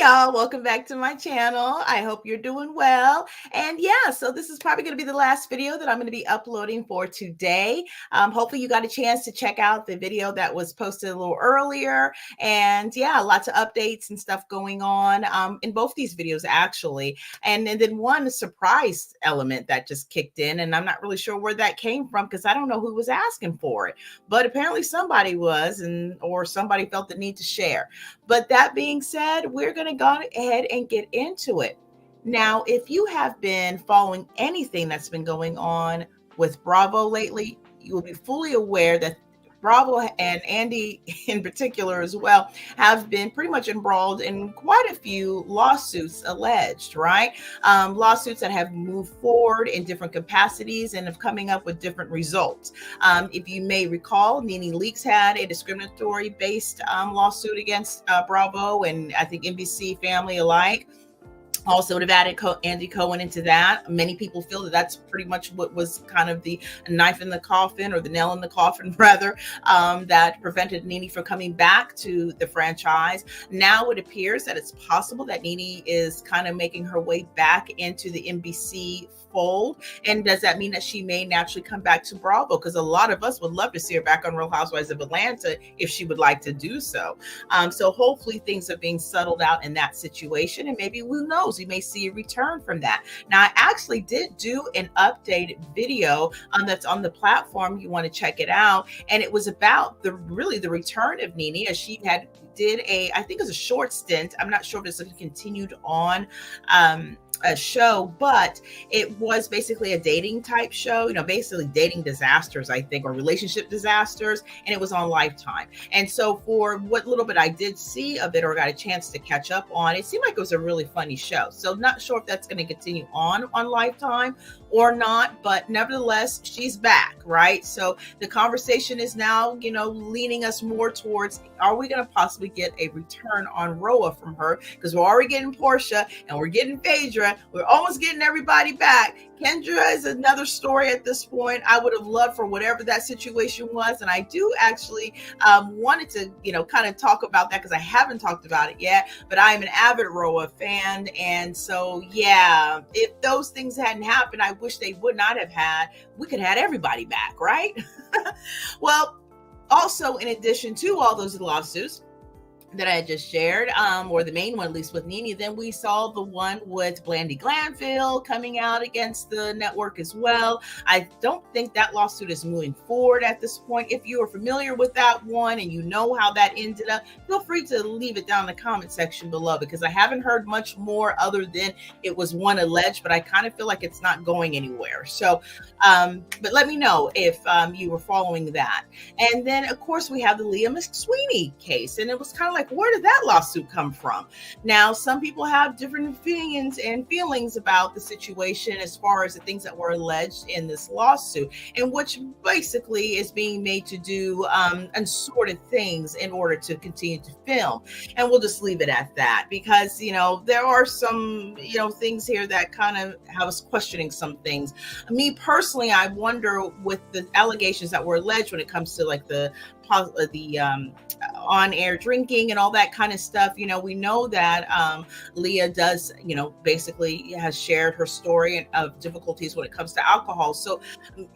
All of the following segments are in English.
y'all, welcome back to my channel. I hope you're doing well. And yeah, so this is probably going to be the last video that I'm going to be uploading for today. Hopefully you got a chance to check out the video that was posted a little earlier. And yeah, lots of updates and stuff going on in both these videos actually. And then one surprise element that just kicked in, and I'm not really sure where that came from because I don't know who was asking for it, but apparently somebody was, or somebody felt the need to share. But that being said, we're going to go ahead and get into it. Now, if you have been following anything that's been going on with Bravo lately, you will be fully aware that Bravo and Andy in particular as well have been pretty much embroiled in quite a few lawsuits alleged, right? Lawsuits that have moved forward in different capacities and have coming up with different results. If you may recall, Nene Leakes had a discriminatory based lawsuit against Bravo and I think NBC family alike. Also would have added Andy Cohen into that. Many people feel that that's pretty much what was kind of the knife in the coffin, or the nail in the coffin rather, that prevented Nene from coming back to the franchise. Now it appears that it's possible that Nene is kind of making her way back into the NBC fold. And does that mean that she may naturally come back to Bravo? Because a lot of us would love to see her back on Real Housewives of Atlanta if she would like to do so. So hopefully things are being settled out in that situation, and maybe who knows, we may see a return from that. Now, I actually did do an updated video that's on the platform. You want to check it out, and it was about the return of Nene, as she did I think it was a short stint. I'm not sure if it's continued on a show, but it was basically a dating type show, basically dating disasters, I think, or relationship disasters. And it was on Lifetime. And so for what little bit I did see of it or got a chance to catch up on, it seemed like it was a really funny show. So not sure if that's going to continue on Lifetime or not, but nevertheless, she's back, right? So the conversation is now, leaning us more towards, are we going to possibly get a return on Roa from her? Because we're already getting Portia and we're getting Phaedra. We're almost getting everybody back. Kendra is another story at this point. I would have loved for whatever that situation was. And I do actually wanted to, kind of talk about that because I haven't talked about it yet, but I am an avid Roa fan. And so, yeah, if those things hadn't happened, I wish they would not have had. We could have had everybody back, right? Well, also, in addition to all those lawsuits that I had just shared, or the main one, at least with Nene, then we saw the one with Blandy Glanville coming out against the network as well. I don't think that lawsuit is moving forward at this point. If you are familiar with that one and you know how that ended up, feel free to leave it down in the comment section below, because I haven't heard much more other than it was one alleged, but I kind of feel like it's not going anywhere. So, but let me know if you were following that. And then, of course, we have the Leah McSweeney case, and it was kind of like, where did that lawsuit come from? Now, some people have different opinions and feelings about the situation as far as the things that were alleged in this lawsuit, and which basically is being made to do unsorted things in order to continue to film. And we'll just leave it at that, because, there are some, things here that kind of have us questioning some things. Me personally, I wonder, with the allegations that were alleged when it comes to like the on-air drinking and all that kind of stuff, we know that Leah does, basically has shared her story of difficulties when it comes to alcohol. So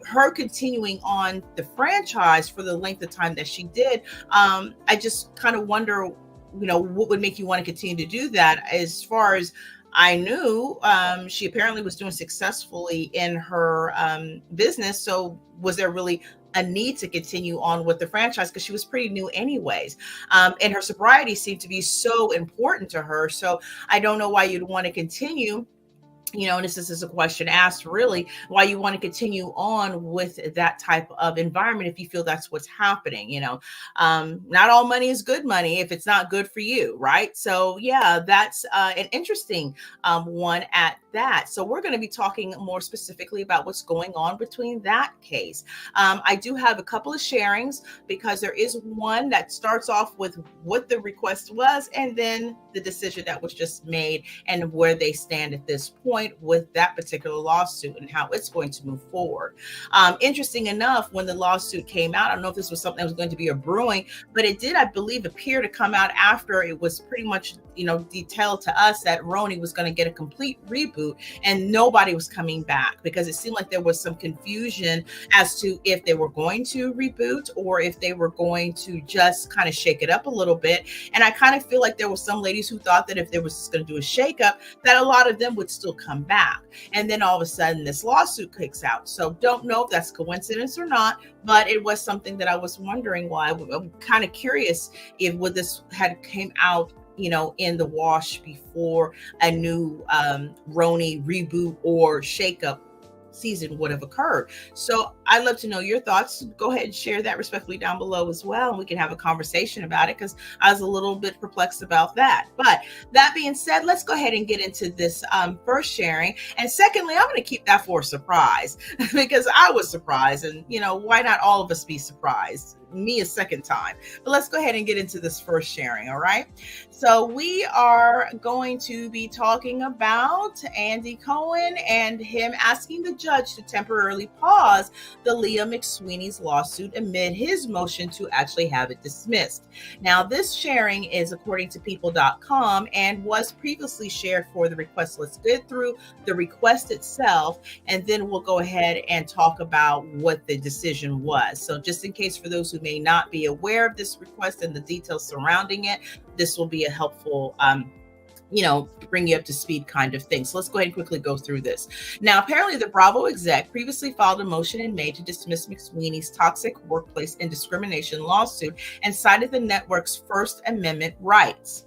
her continuing on the franchise for the length of time that she did, I just kind of wonder, what would make you want to continue to do that? As far as I knew, she apparently was doing successfully in her business. So was there really a need to continue on with the franchise? Because she was pretty new anyways. And her sobriety seemed to be so important to her. So I don't know why you'd want to continue. And this is a question asked, really, why you want to continue on with that type of environment if you feel that's what's happening. Not all money is good money if it's not good for you, right? So yeah, that's an interesting one at that. So we're going to be talking more specifically about what's going on between that case. I do have a couple of sharings, because there is one that starts off with what the request was and then the decision that was just made and where they stand at this point. point with that particular lawsuit and how it's going to move forward. Interesting enough, when the lawsuit came out, I don't know if this was something that was going to be a brewing, but it did, I believe, appear to come out after it was pretty much, detailed to us that Roni was going to get a complete reboot and nobody was coming back, because it seemed like there was some confusion as to if they were going to reboot or if they were going to just kind of shake it up a little bit. And I kind of feel like there were some ladies who thought that if they were just going to do a shakeup, that a lot of them would still come back. And then all of a sudden this lawsuit kicks out. So don't know if that's coincidence or not, but it was something that I was wondering why. I'm kind of curious if this had came out, in the wash before a new Roni reboot or shakeup season would have occurred. So I'd love to know your thoughts. Go ahead and share that respectfully down below as well, and we can have a conversation about it, because I was a little bit perplexed about that. But that being said, let's go ahead and get into this first sharing. And secondly, I'm going to keep that for a surprise because I was surprised, and why not all of us be surprised? Me a second time. But let's go ahead and get into this first sharing. All right, so we are going to be talking about Andy Cohen and him asking the judge to temporarily pause the Leah McSweeney's lawsuit amid his motion to actually have it dismissed. Now, this sharing is according to people.com and was previously shared for the request. Let's get through the request itself, and then we'll go ahead and talk about what the decision was. So just in case for those who may not be aware of this request and the details surrounding it, this will be a helpful bring you up to speed kind of thing. So let's go ahead and quickly go through this. Now, apparently the Bravo exec previously filed a motion in May to dismiss McSweeney's toxic workplace and discrimination lawsuit and cited the network's First Amendment rights.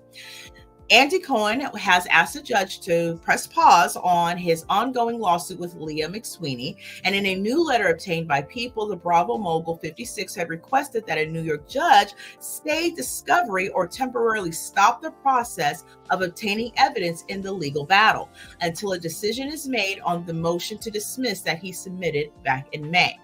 Andy Cohen has asked the judge to press pause on his ongoing lawsuit with Leah McSweeney. And in a new letter obtained by People, the Bravo mogul 56 had requested that a New York judge stay discovery or temporarily stop the process of obtaining evidence in the legal battle until a decision is made on the motion to dismiss that he submitted back in May.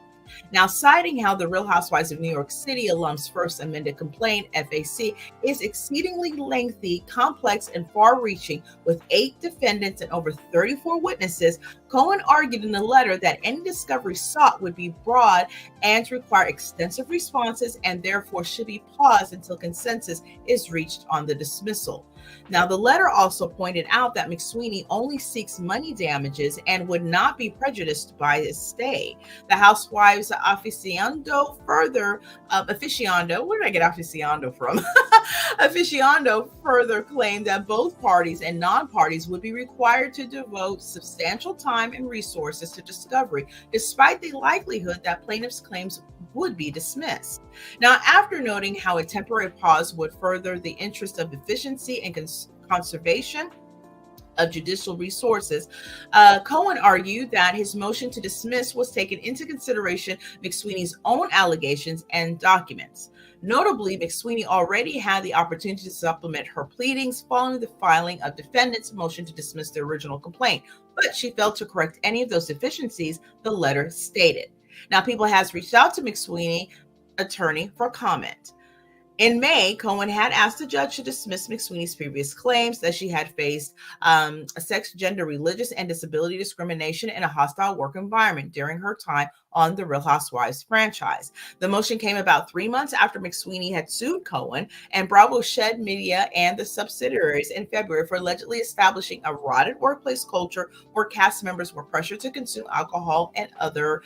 Now, citing how the Real Housewives of New York City alum's first amended complaint, FAC, is exceedingly lengthy, complex, and far-reaching, with 8 defendants and over 34 witnesses, Cohen argued in the letter that any discovery sought would be broad and require extensive responses and therefore should be paused until consensus is reached on the dismissal. Now, the letter also pointed out that McSweeney only seeks money damages and would not be prejudiced by a stay. The Housewives aficionado further, where did I get aficionado from? Aficionado further claimed that both parties and non-parties would be required to devote substantial time and resources to discovery, despite the likelihood that plaintiffs' claims would be dismissed. Now, after noting how a temporary pause would further the interest of efficiency and conservation of judicial resources, Cohen argued that his motion to dismiss was taken into consideration McSweeney's own allegations and documents. Notably, McSweeney already had the opportunity to supplement her pleadings following the filing of defendants' motion to dismiss the original complaint, but she failed to correct any of those deficiencies, the letter stated. Now, People has reached out to McSweeney attorney for comment. In May, Cohen had asked the judge to dismiss McSweeney's previous claims that she had faced sex, gender, religious, and disability discrimination in a hostile work environment during her time on the Real Housewives franchise. The motion came about 3 months after McSweeney had sued Cohen and Bravo Shed Media and the subsidiaries in February for allegedly establishing a rotted workplace culture where cast members were pressured to consume alcohol and other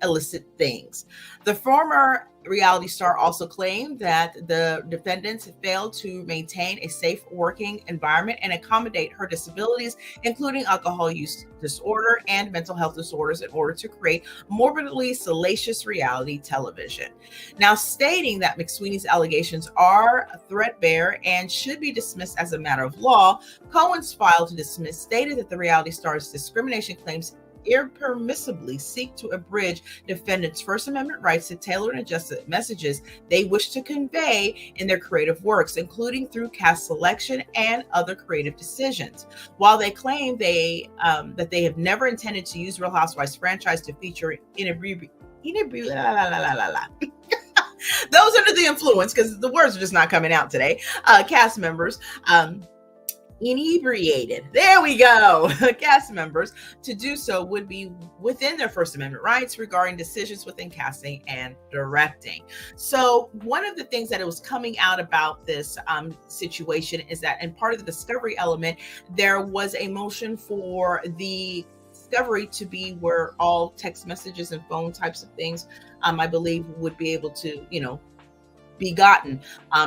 illicit things. The former reality star also claimed that the defendants failed to maintain a safe working environment and accommodate her disabilities, including alcohol use disorder and mental health disorders, in order to create morbidly salacious reality television. Now, stating that McSweeney's allegations are threadbare and should be dismissed as a matter of law, Cohen's file to dismiss stated that the reality star's discrimination claims impermissibly seek to abridge defendants' First Amendment rights to tailor and adjust the messages they wish to convey in their creative works, including through cast selection and other creative decisions. While they claim that they have never intended to use Real Housewives franchise to feature those under the influence, because the words are just not coming out today, cast members, inebriated. There we go. Cast members to do so would be within their First Amendment rights regarding decisions within casting and directing. So one of the things that it was coming out about this situation is that in part of the discovery element, there was a motion for the discovery to be where all text messages and phone types of things, I believe, would be able to, be gotten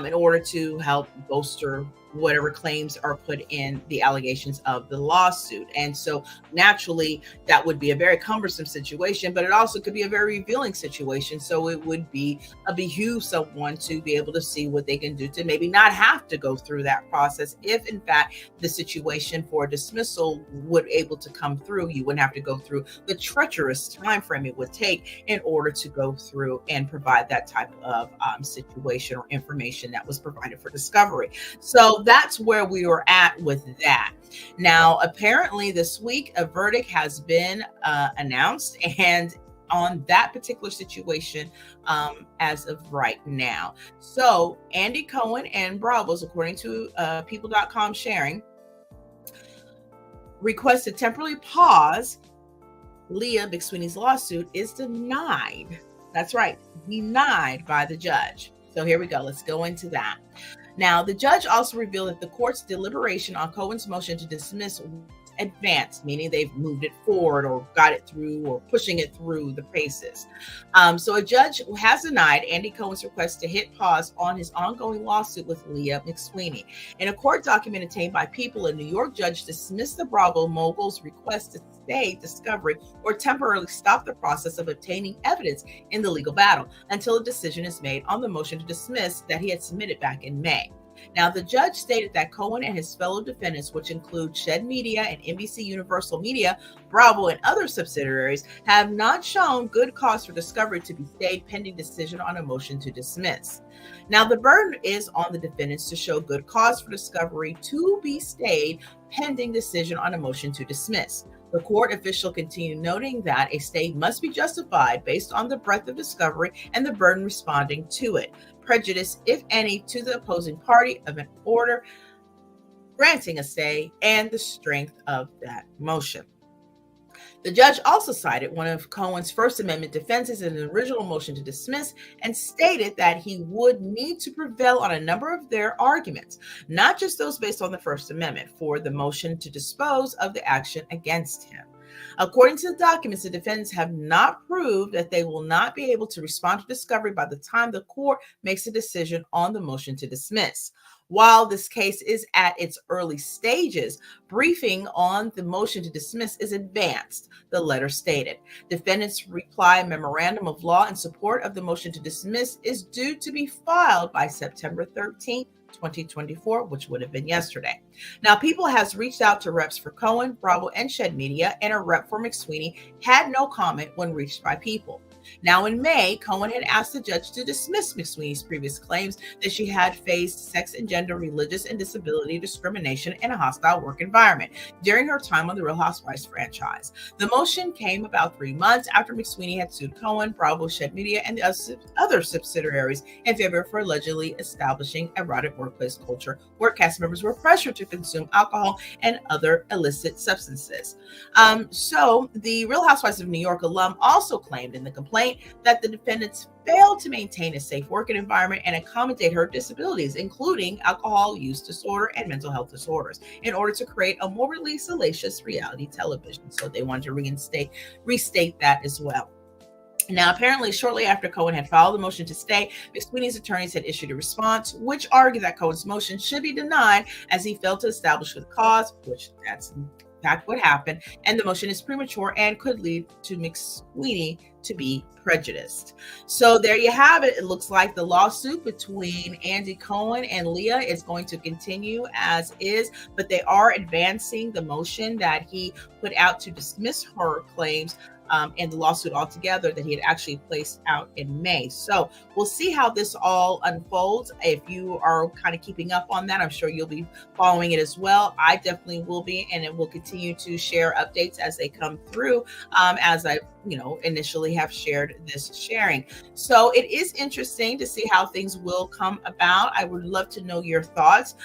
in order to help bolster whatever claims are put in the allegations of the lawsuit. And so naturally, that would be a very cumbersome situation, but it also could be a very revealing situation. So it would be a behoove someone to be able to see what they can do to maybe not have to go through that process. If in fact the situation for dismissal would able to come through, you wouldn't have to go through the treacherous time frame it would take in order to go through and provide that type of situation or information that was provided for discovery. So that's where we were at with that. Now, apparently this week, a verdict has been announced, and on that particular situation as of right now. So Andy Cohen and Bravo's, according to people.com sharing, request to temporarily pause Leah McSweeney's lawsuit is denied. That's right, denied by the judge. So here we go. Let's go into that. Now, the judge also revealed that the court's deliberation on Cohen's motion to dismiss advanced, meaning they've moved it forward or got it through or pushing it through the paces. So a judge has denied Andy Cohen's request to hit pause on his ongoing lawsuit with Leah McSweeney. In a court document obtained by People, a New York judge dismissed the Bravo mogul's request to stay discovery or temporarily stop the process of obtaining evidence in the legal battle until a decision is made on the motion to dismiss that he had submitted back in May. Now, the judge stated that Cohen and his fellow defendants, which include Shed Media and NBC Universal Media, Bravo, and other subsidiaries, have not shown good cause for discovery to be stayed pending decision on a motion to dismiss. Now, the burden is on the defendants to show good cause for discovery to be stayed pending decision on a motion to dismiss. The court official continued noting that a stay must be justified based on the breadth of discovery and the burden responding to it, prejudice, if any, to the opposing party of an order granting a stay, and the strength of that motion. The judge also cited one of Cohen's First Amendment defenses in the original motion to dismiss and stated that he would need to prevail on a number of their arguments, not just those based on the First Amendment, for the motion to dispose of the action against him. According to the documents, the defendants have not proved that they will not be able to respond to discovery by the time the court makes a decision on the motion to dismiss. While this case is at its early stages, briefing on the motion to dismiss is advanced, the letter stated. Defendants' reply memorandum of law in support of the motion to dismiss is due to be filed by September 13th, 2024, which would have been yesterday. Now, People has reached out to reps for Cohen, Bravo, and Shed Media, and a rep for McSweeney had no comment when reached by People. Now, in May, Cohen had asked the judge to dismiss McSweeney's previous claims that she had faced sex and gender, religious, and disability discrimination in a hostile work environment during her time on the Real Housewives franchise. The motion came about 3 months after McSweeney had sued Cohen, Bravo, Shed Media, and the other subsidiaries in favor for allegedly establishing erotic workplace culture where cast members were pressured to consume alcohol and other illicit substances. So the Real Housewives of New York alum also claimed in the complaint that the defendants failed to maintain a safe working environment and accommodate her disabilities, including alcohol use disorder and mental health disorders, in order to create a morbidly salacious reality television. So they wanted to restate that as well. Now, apparently, shortly after Cohen had filed the motion to stay, McSweeney's attorneys had issued a response, which argued that Cohen's motion should be denied as he failed to establish good cause, which that's in fact what happened, and the motion is premature and could lead to McSweeney to be prejudiced. So there you have it. It looks like the lawsuit between Andy Cohen and Leah is going to continue as is, but they are advancing the motion that he put out to dismiss her claims and the lawsuit altogether that he had actually placed out in May. So we'll see how this all unfolds. If you are kind of keeping up on that, I'm sure you'll be following it as well. I definitely will be, and it will continue to share updates as they come through, as I initially have shared this sharing. So it is interesting to see how things will come about. I would love to know your thoughts.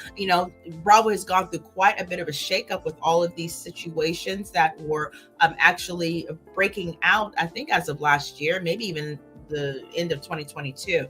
Bravo has gone through quite a bit of a shakeup with all of these situations that were actually breaking out, I think, as of last year, maybe even the end of 2022.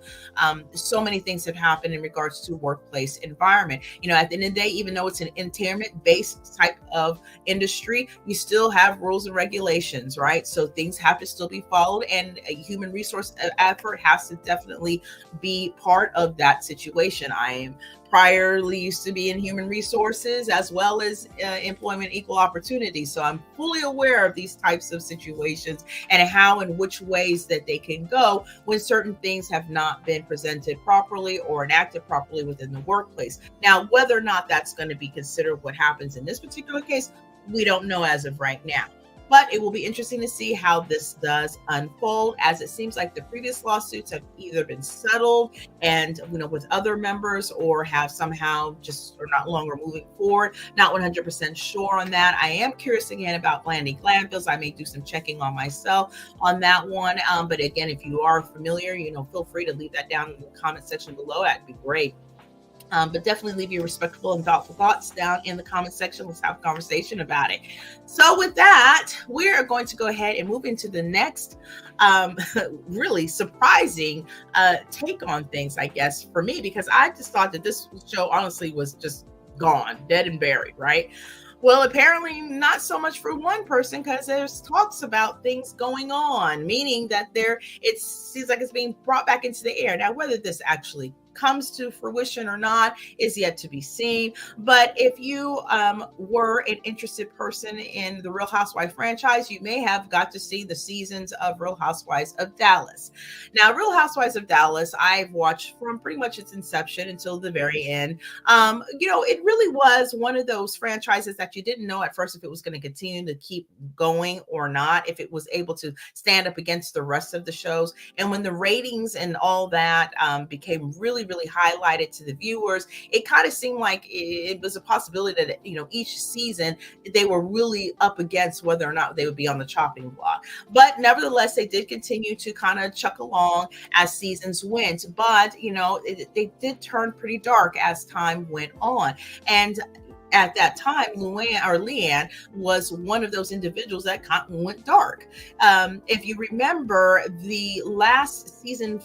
So many things have happened in regards to workplace environment. At the end of the day, even though it's an entertainment-based type of industry, you still have rules and regulations, right? So things have to still be followed, and a human resource effort has to definitely be part of that situation. I am priorly used to be in human resources as well as employment equal opportunity. So I'm fully aware of these types of situations and how and which ways that they can go when certain things have not been presented properly or enacted properly within the workplace. Now, whether or not that's going to be considered what happens in this particular case, we don't know as of right now. But it will be interesting to see how this does unfold, as it seems like the previous lawsuits have either been settled and with other members, or have somehow just are not longer moving forward. Not 100% sure on that. I am curious again about Glandy Glanville's. I may do some checking on myself on that one. But again, if you are familiar, feel free to leave that down in the comment section below. That'd be great. But definitely leave your respectful and thoughtful thoughts down in the comment section. Let's have a conversation about it. So with that, we're going to go ahead and move into the next really surprising take on things, I guess, for me, because I just thought that this show honestly was just gone, dead and buried, right? Well, apparently not so much for one person, because there's talks about things going on, meaning that it seems like it's being brought back into the air. Now, whether this actually comes to fruition or not is yet to be seen. But if you were an interested person in the Real Housewives franchise, you may have got to see the seasons of Real Housewives of Dallas. Now, Real Housewives of Dallas, I've watched from pretty much its inception until the very end. It really was one of those franchises that you didn't know at first if it was going to continue to keep going or not, if it was able to stand up against the rest of the shows. And when the ratings and all that became really highlighted to the viewers, it kind of seemed like it was a possibility that each season they were really up against whether or not they would be on the chopping block. But nevertheless, they did continue to kind of chuck along as seasons went. But they did turn pretty dark as time went on. And at that time, Leanne was one of those individuals that went dark. If you remember the last season,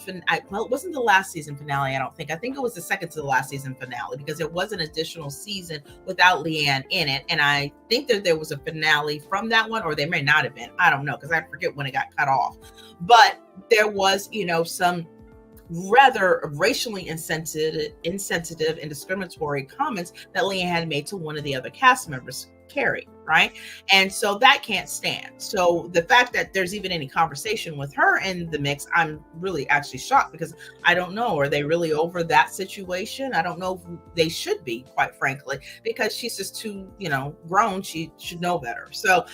well, it wasn't the last season finale, I don't think. I think it was the second to the last season finale, because there was an additional season without Leanne in it. And I think that there was a finale from that one, or there may not have been. I don't know, because I forget when it got cut off. But there was, some rather racially insensitive and discriminatory comments that Leanne had made to one of the other cast members, Carrie, right? And so that can't stand. So the fact that there's even any conversation with her in the mix, I'm really actually shocked, because I don't know, are they really over that situation? I don't know if they should be, quite frankly, because she's just too, grown. She should know better. So,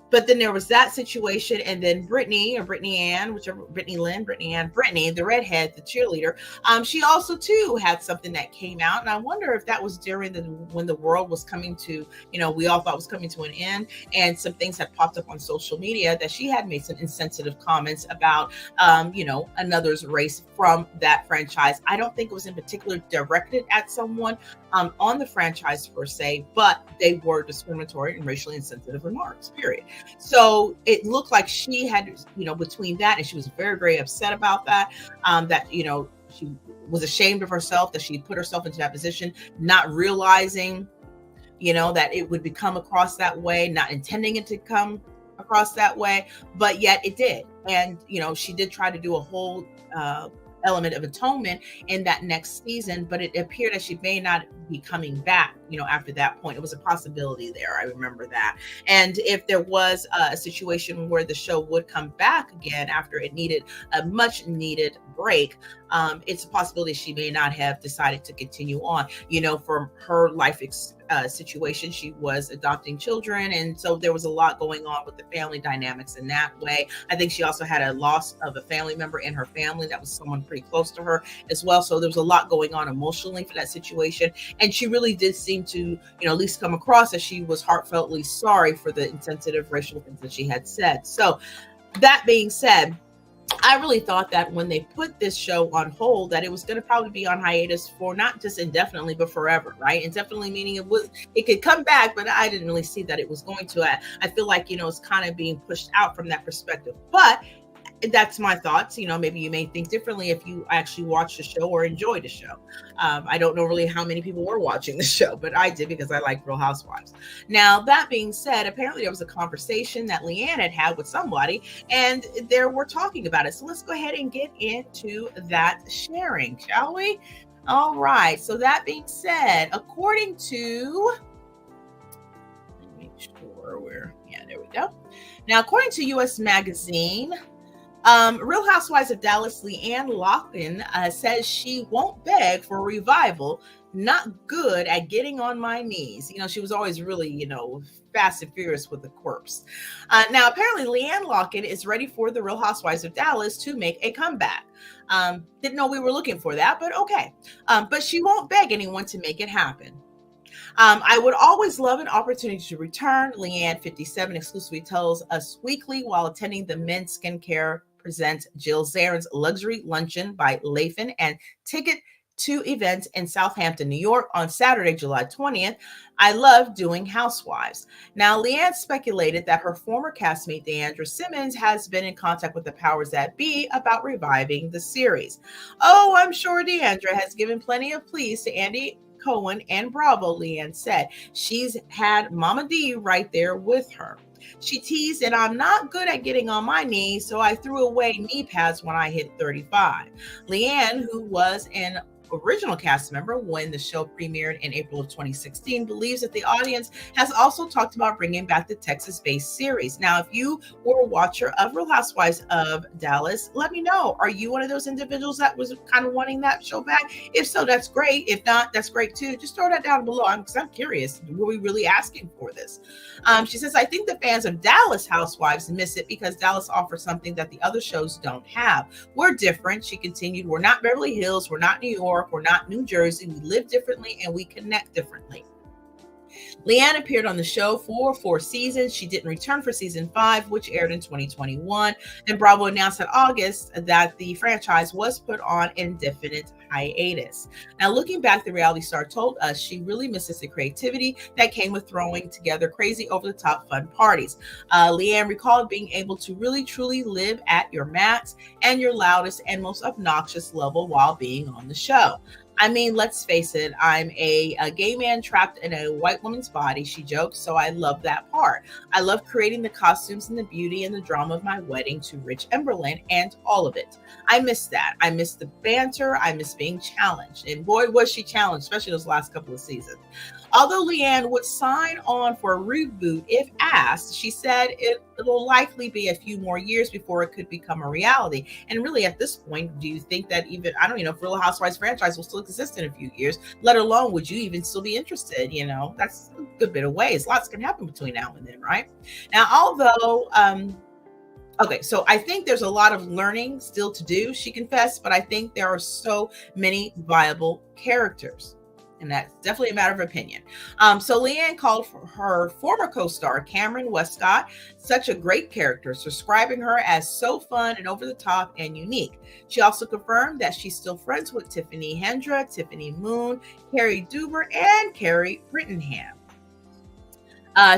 but then there was that situation, and then Brittany Ann, the redhead, the cheerleader, she also too had something that came out, and I wonder if that was during when the world was coming to, we all thought was coming to an end, and some things had popped up on social media that she had made some insensitive comments about, another's race from that franchise. I don't think it was in particular directed at someone on the franchise per se, but they were discriminatory and racially insensitive remarks, period. So it looked like she had, between that, and she was very, very upset about that, she was ashamed of herself, that she put herself into that position, not realizing, that it would become across that way, not intending it to come across that way, but yet it did. And, she did try to do a whole element of atonement in that next season, but it appeared that she may not be coming back, after that point. It was a possibility there. I remember that. And if there was a situation where the show would come back again after it needed a much needed break, it's a possibility she may not have decided to continue on, from her life situation. She was adopting children, and so there was a lot going on with the family dynamics in that way. I think she also had a loss of a family member in her family that was someone pretty close to her as well. So there was a lot going on emotionally for that situation, and she really did seem to, at least come across as she was heartfeltly sorry for the insensitive racial things that she had said. So that being said, I really thought that when they put this show on hold, that it was going to probably be on hiatus for not just indefinitely, but forever, right? Indefinitely meaning it could come back, but I didn't really see that it was going to. I feel like, it's kind of being pushed out from that perspective. But that's my thoughts. Maybe you may think differently if you actually watch the show or enjoy the show. I don't know really how many people were watching the show, but I did because I like Real Housewives. Now, that being said, apparently there was a conversation that Leanne had with somebody, and we're talking about it. So let's go ahead and get into that sharing, shall we? All right. So that being said, according to, let me make sure there we go. Now, according to US Magazine, Real Housewives of Dallas, Leanne Locken says she won't beg for a revival. Not good at getting on my knees. She was always really, fast and furious with the quirks. Now, apparently, Leanne Locken is ready for the Real Housewives of Dallas to make a comeback. Didn't know we were looking for that, but okay. But she won't beg anyone to make it happen. I would always love an opportunity to return, Leanne, 57, exclusively tells Us Weekly while attending the men's skincare presents Jill Zarin's Luxury Luncheon by Lafen and Ticket to events in Southampton, New York on Saturday, July 20th. I love doing Housewives. Now, Leanne speculated that her former castmate, Deandra Simmons, has been in contact with the powers that be about reviving the series. Oh, I'm sure Deandra has given plenty of pleas to Andy Cohen and Bravo, Leanne said. She's had Mama D right there with her. She teased, and I'm not good at getting on my knees, so I threw away knee pads when I hit 35. Leanne, who was an original cast member when the show premiered in April of 2016, believes that the audience has also talked about bringing back the Texas-based series. Now, if you were a watcher of Real Housewives of Dallas, let me know. Are you one of those individuals that was kind of wanting that show back? If so, that's great. If not, that's great too. Just throw that down below because I'm curious. Were we really asking for this? She says, I think the fans of Dallas Housewives miss it because Dallas offers something that the other shows don't have. We're different, she continued. We're not Beverly Hills. We're not New York. We're not New Jersey. We live differently and we connect differently. Leanne appeared on the show for 4 seasons. She didn't return for season 5, which aired in 2021. And Bravo announced in August that the franchise was put on indefinite hiatus. Now, looking back, the reality star told us she really misses the creativity that came with throwing together crazy over-the-top fun parties. Leanne recalled being able to really, truly live at your max and your loudest and most obnoxious level while being on the show. I mean, let's face it, I'm a gay man trapped in a white woman's body, she joked, so I love that part. I love creating the costumes and the beauty and the drama of my wedding to Rich Emberlin and all of it. I miss that. I miss the banter. I miss being challenged. And boy, was she challenged, especially those last couple of seasons. Although Leanne would sign on for a reboot if asked, she said it'll likely be a few more years before it could become a reality. And really, at this point, do you think that even, I don't even know if Real Housewives franchise will still exist in a few years, let alone would you even still be interested? That's a good bit of ways. Lots can happen between now and then, right? Now, although, okay, so I think there's a lot of learning still to do, she confessed, but I think there are so many viable characters. And that's definitely a matter of opinion. So Leanne called for her former co-star, Cameron Westcott, such a great character, describing her as so fun and over the top and unique. She also confirmed that she's still friends with Tiffany Hendra, Tiffany Moon, Carrie Duber, and Carrie Brittingham.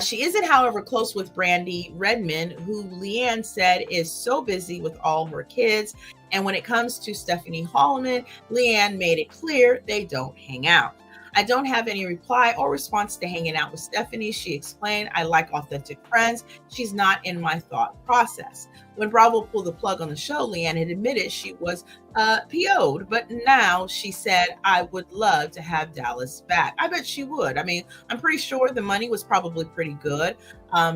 She isn't, however, close with Brandy Redmond, who Leanne said is so busy with all her kids. And when it comes to Stephanie Holloman, Leanne made it clear they don't hang out. I don't have any reply or response to hanging out with Stephanie, she explained. I like authentic friends. She's not in my thought process. When Bravo pulled the plug on the show, Leanne had admitted she was PO'd, but now she said, I would love to have Dallas back. I bet she would. I mean, I'm pretty sure the money was probably pretty good.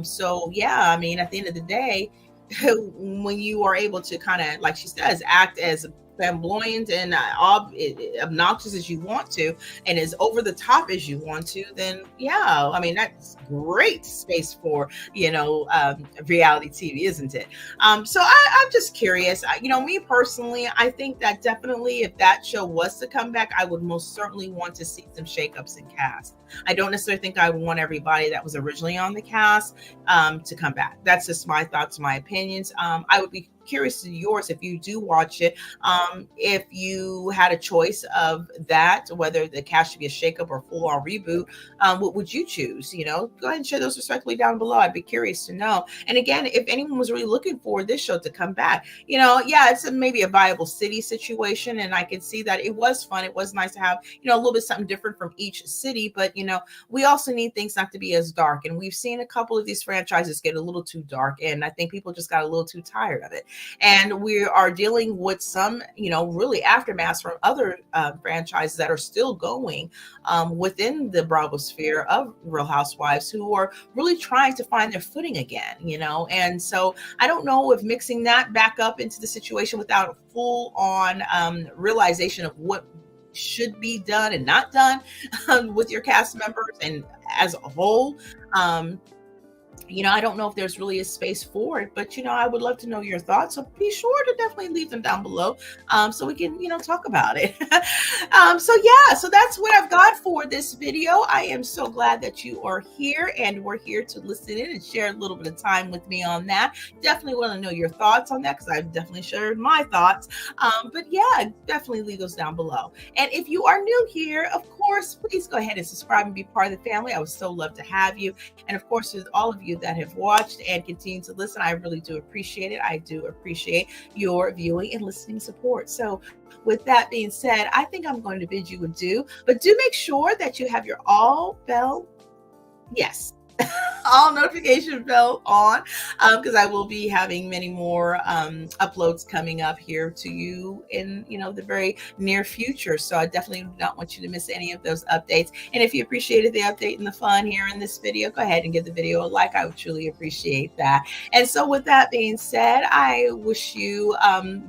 So yeah, I mean, at the end of the day, when you are able to kind of, like she says, act as flamboyant and obnoxious as you want to, and as over the top as you want to, then yeah, I mean, that's great space for, reality TV, isn't it? So I'm just curious. Me personally, I think that definitely if that show was to come back, I would most certainly want to see some shakeups in cast. I don't necessarily think I would want everybody that was originally on the cast to come back. That's just my thoughts, my opinions. I would be curious to yours if you do watch it. If you had a choice of that, whether the cast should be a shakeup or full on reboot, what would you choose? Go ahead and share those respectfully down below. I'd be curious to know. And again, if anyone was really looking for this show to come back, yeah, it's maybe a viable city situation. And I can see that it was fun. It was nice to have, a little bit something different from each city. But, we also need things not to be as dark. And we've seen a couple of these franchises get a little too dark. And I think people just got a little too tired of it. And we are dealing with some, really aftermaths from other franchises that are still going within the Bravo sphere of Real Housewives, who are really trying to find their footing again, And so I don't know if mixing that back up into the situation without full on realization of what should be done and not done with your cast members and as a whole. I don't know if there's really a space for it, but I would love to know your thoughts. So be sure to definitely leave them down below, so we can talk about it. So that's what I've got for this video. I am so glad that you are here and we're here to listen in and share a little bit of time with me on that. Definitely want to know your thoughts on that, because I've definitely shared my thoughts. But yeah, definitely leave those down below. And if you are new here, of course, please go ahead and subscribe and be part of the family. I would so love to have you. And of course, with all of you that have watched and continue to listen, I really do appreciate it. I do appreciate your viewing and listening support. So with that being said, I think I'm going to bid you adieu, but do make sure that you have your all notification bell on, because I will be having many more uploads coming up here to you in the very near future. So I definitely do not want you to miss any of those updates. And if you appreciated the update and the fun here in this video, go ahead and give the video a like. I would truly appreciate that. And so with that being said, I wish you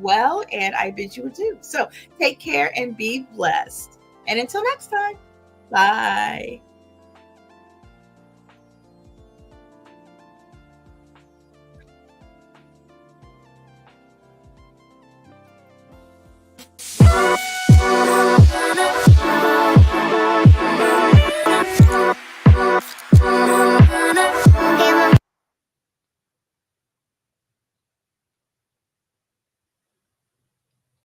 well, and I bid you adieu. So take care and be blessed. And until next time, bye.